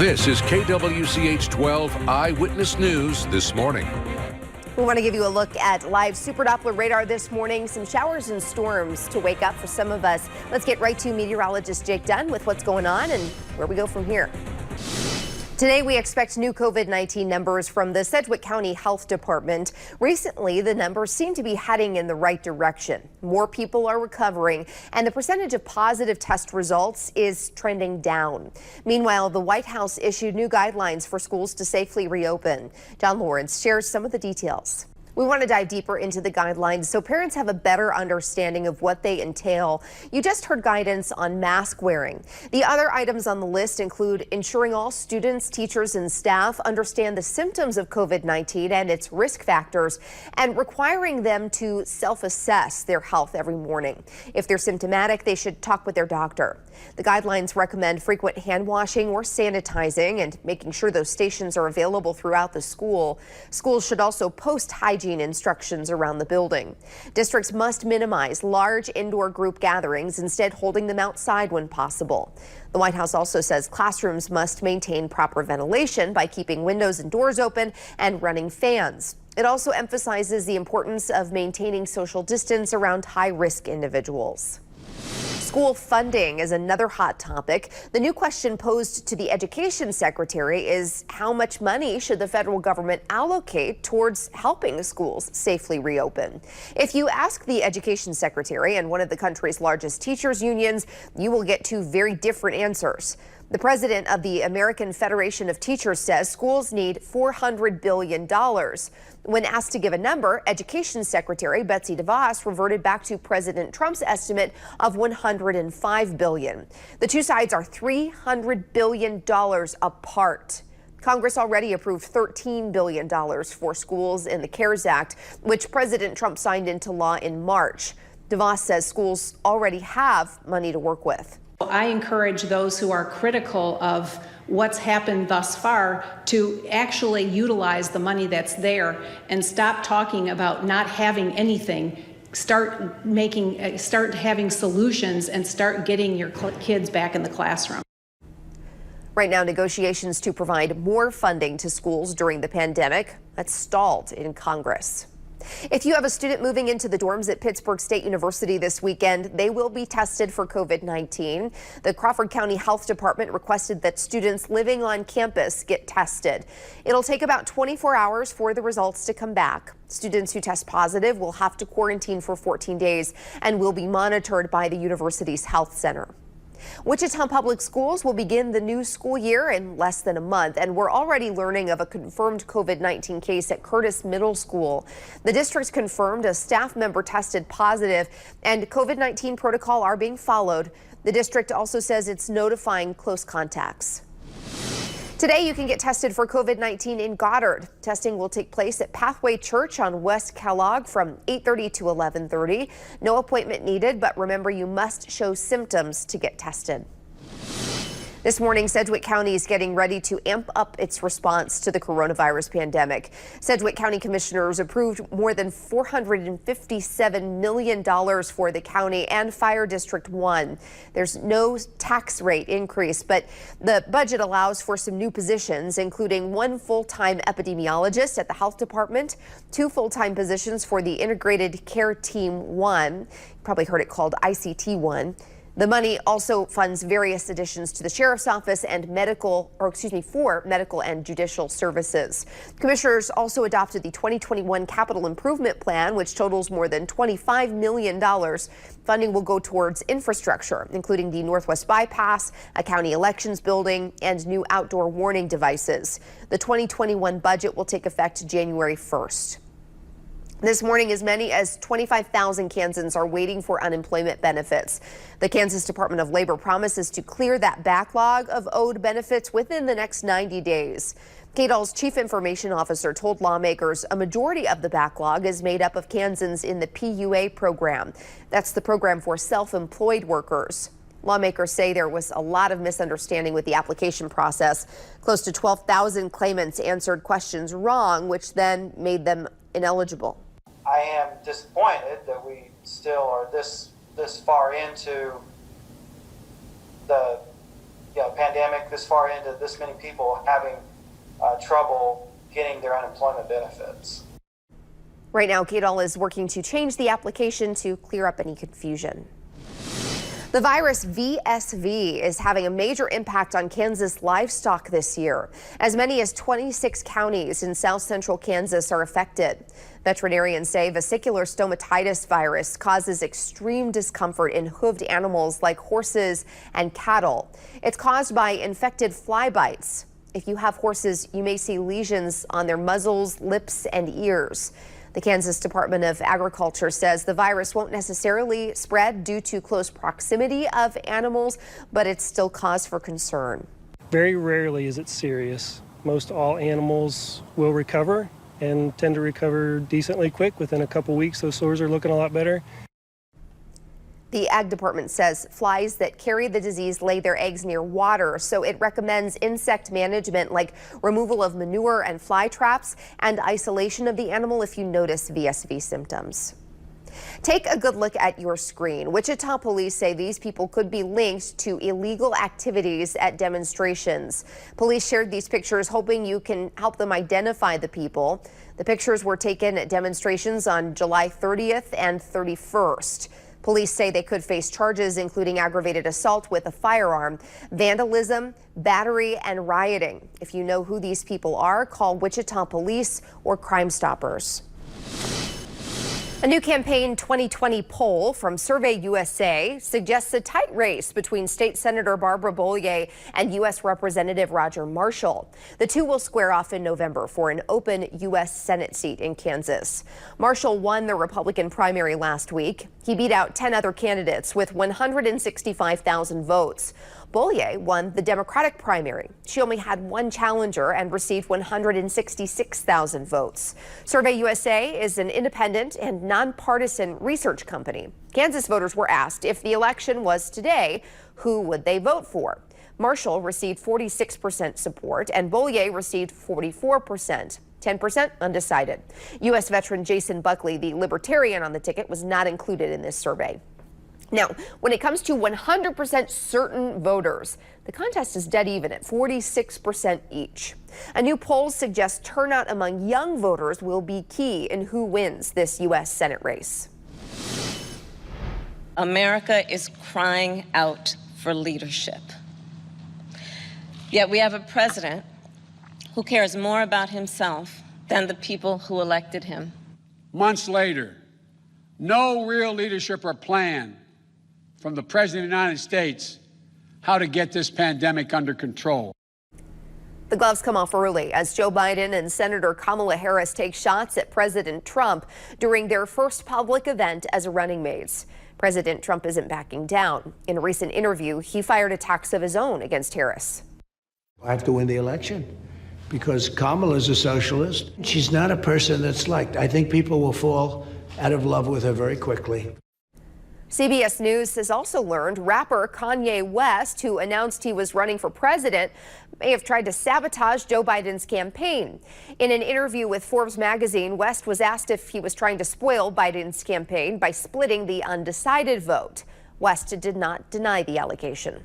This is KWCH 12 Eyewitness News this morning. We want to give you a look at live Super Doppler radar this morning. Some showers and storms to wake up for some of us. Let's get right to meteorologist Jake Dunn with what's going on and where we go from here. Today, we expect new COVID-19 numbers from the Sedgwick County Health Department. Recently, the numbers seem to be heading in the right direction. More people are recovering, and the percentage of positive test results is trending down. Meanwhile, the White House issued new guidelines for schools to safely reopen. John Lawrence shares some of the details. We want to dive deeper into the guidelines so parents have a better understanding of what they entail. You just heard guidance on mask wearing. The other items on the list include ensuring all students, teachers, and staff understand the symptoms of COVID-19 and its risk factors, and requiring them to self-assess their health every morning. If they're symptomatic, they should talk with their doctor. The guidelines recommend frequent hand washing or sanitizing and making sure those stations are available throughout the school. Schools should also post hygiene instructions around the building. Districts must minimize large indoor group gatherings, instead holding them outside when possible. The White House also says classrooms must maintain proper ventilation by keeping windows and doors open and running fans. It also emphasizes the importance of maintaining social distance around high-risk individuals. School funding is another hot topic. The new question posed to the Education Secretary is how much money should the federal government allocate towards helping schools safely reopen? If you ask the Education Secretary and one of the country's largest teachers unions, you will get two very different answers. The president of the American Federation of Teachers says schools need $400 billion. When asked to give a number, Education Secretary Betsy DeVos reverted back to President Trump's estimate of $105 billion. The two sides are $300 billion apart. Congress already approved $13 billion for schools in the CARES Act, which President Trump signed into law in March. DeVos says schools already have money to work with. I encourage those who are critical of what's happened thus far to actually utilize the money that's there and stop talking about not having anything. Start having solutions and start getting your kids back in the classroom. Right now, negotiations to provide more funding to schools during the pandemic that's stalled in Congress. If you have a student moving into the dorms at Pittsburgh State University this weekend, they will be tested for COVID-19. The Crawford County Health Department requested that students living on campus get tested. It'll take about 24 hours for the results to come back. Students who test positive will have to quarantine for 14 days and will be monitored by the university's health center. Wichita Public Schools will begin the new school year in less than a month, and we're already learning of a confirmed COVID-19 case at Curtis Middle School. The district confirmed a staff member tested positive, and COVID-19 protocol are being followed. The district also says it's notifying close contacts. Today, you can get tested for COVID-19 in Goddard. Testing will take place at Pathway Church on West Kellogg from 8:30 to 11:30. No appointment needed, but remember, you must show symptoms to get tested. This morning, Sedgwick County is getting ready to amp up its response to the coronavirus pandemic. Sedgwick County commissioners approved more than $457 million for the county and Fire District 1. There's no tax rate increase, but the budget allows for some new positions, including one full-time epidemiologist at the health department, two full-time positions for the Integrated Care Team 1. You probably heard it called ICT 1. The money also funds various additions to the sheriff's office and for medical and judicial services. Commissioners also adopted the 2021 capital improvement plan, which totals more than $25 million. Funding will go towards infrastructure, including the Northwest Bypass, a county elections building, and new outdoor warning devices. The 2021 budget will take effect January 1st. This morning, as many as 25,000 Kansans are waiting for unemployment benefits. The Kansas Department of Labor promises to clear that backlog of owed benefits within the next 90 days. KDOL's chief information officer told lawmakers a majority of the backlog is made up of Kansans in the PUA program. That's the program for self-employed workers. Lawmakers say there was a lot of misunderstanding with the application process. Close to 12,000 claimants answered questions wrong, which then made them ineligible. I am disappointed that we still are this far into the pandemic this far into, this many people having trouble getting their unemployment benefits. Right now, KDOL is working to change the application to clear up any confusion. The virus VSV is having a major impact on Kansas livestock this year. As many as 26 counties in south central Kansas are affected. Veterinarians say vesicular stomatitis virus causes extreme discomfort in hooved animals like horses and cattle. It's caused by infected fly bites. If you have horses, you may see lesions on their muzzles, lips, and ears. The Kansas Department of Agriculture says the virus won't necessarily spread due to close proximity of animals, but it's still cause for concern. Very rarely is it serious. Most all animals will recover and tend to recover decently quick. Within a couple weeks, those sores are looking a lot better. The Ag Department says flies that carry the disease lay their eggs near water, so it recommends insect management like removal of manure and fly traps and isolation of the animal if you notice VSV symptoms. Take a good look at your screen. Wichita police say these people could be linked to illegal activities at demonstrations. Police shared these pictures hoping you can help them identify the people. The pictures were taken at demonstrations on July 30th and 31st. Police say they could face charges including aggravated assault with a firearm, vandalism, battery, and rioting. If you know who these people are, call Wichita Police or Crime Stoppers. A new Campaign 2020 poll from Survey USA suggests a tight race between State Senator Barbara Bollier and U.S. Representative Roger Marshall. The two will square off in November for an open U.S. Senate seat in Kansas. Marshall won the Republican primary last week. He beat out 10 other candidates with 165,000 votes. Bollier won the Democratic primary. She only had one challenger and received 166,000 votes. Survey USA is an independent and nonpartisan research company. Kansas voters were asked if the election was today, who would they vote for? Marshall received 46% support and Bollier received 44%. 10% undecided. U.S. veteran Jason Buckley, the Libertarian on the ticket, was not included in this survey. Now, when it comes to 100% certain voters, the contest is dead even at 46% each. A new poll suggests turnout among young voters will be key in who wins this U.S. Senate race. America is crying out for leadership. Yet we have a president who cares more about himself than the people who elected him. Months later, no real leadership or plan from the President of the United States how to get this pandemic under control. The gloves come off early as Joe Biden and Senator Kamala Harris take shots at President Trump during their first public event as running mates. President Trump isn't backing down. In a recent interview, he fired attacks of his own against Harris. I have to win the election because Kamala's a socialist. She's not a person that's liked. I think people will fall out of love with her very quickly. CBS News has also learned rapper Kanye West, who announced he was running for president, may have tried to sabotage Joe Biden's campaign. In an interview with Forbes magazine, West was asked if he was trying to spoil Biden's campaign by splitting the undecided vote. West did not deny the allegation.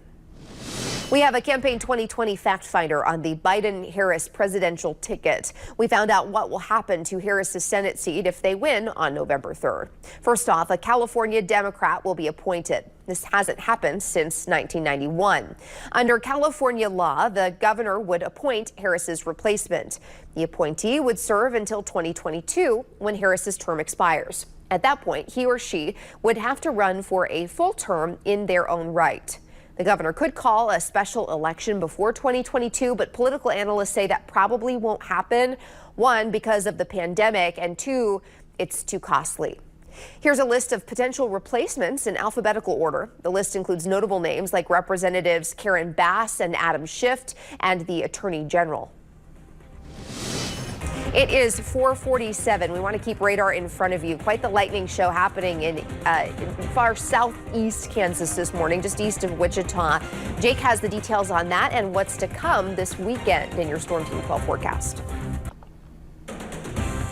We have a Campaign 2020 fact finder on the Biden-Harris presidential ticket. We found out what will happen to Harris's Senate seat if they win on November 3rd. First off, a California Democrat will be appointed. This hasn't happened since 1991. Under California law, the governor would appoint Harris's replacement. The appointee would serve until 2022 when Harris's term expires. At that point, he or she would have to run for a full term in their own right. The governor could call a special election before 2022, but political analysts say that probably won't happen. One, because of the pandemic, and two, it's too costly. Here's a list of potential replacements in alphabetical order. The list includes notable names like Representatives Karen Bass and Adam Schiff and the Attorney General. It is 4:47. We want to keep radar in front of you. Quite the lightning show happening in far southeast Kansas this morning, just east of Wichita. Jake has the details on that and what's to come this weekend in your Storm Team 12 forecast.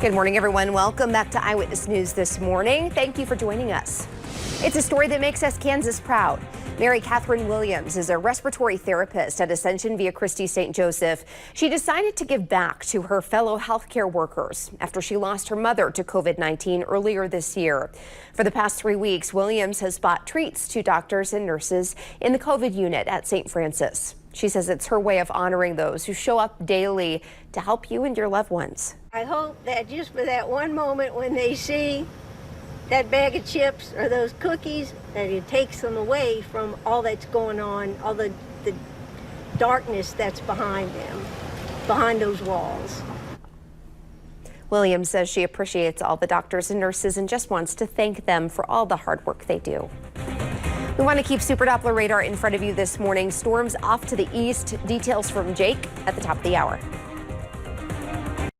Good morning, everyone. Welcome back to Eyewitness News this morning. Thank you for joining us. It's a story that makes us Kansas proud. Mary Catherine Williams is a respiratory therapist at Ascension Via Christi St. Joseph. She decided to give back to her fellow healthcare workers after she lost her mother to COVID-19 earlier this year. For the past 3 weeks, Williams has bought treats to doctors and nurses in the COVID unit at St. Francis. She says it's her way of honoring those who show up daily to help you and your loved ones. I hope that just for that one moment when they see that bag of chips or those cookies, that it takes them away from all that's going on, all the darkness that's behind them, behind those walls. Williams says she appreciates all the doctors and nurses and just wants to thank them for all the hard work they do. We want to keep Super Doppler radar in front of you this morning. Storms off to the east. Details from Jake at the top of the hour.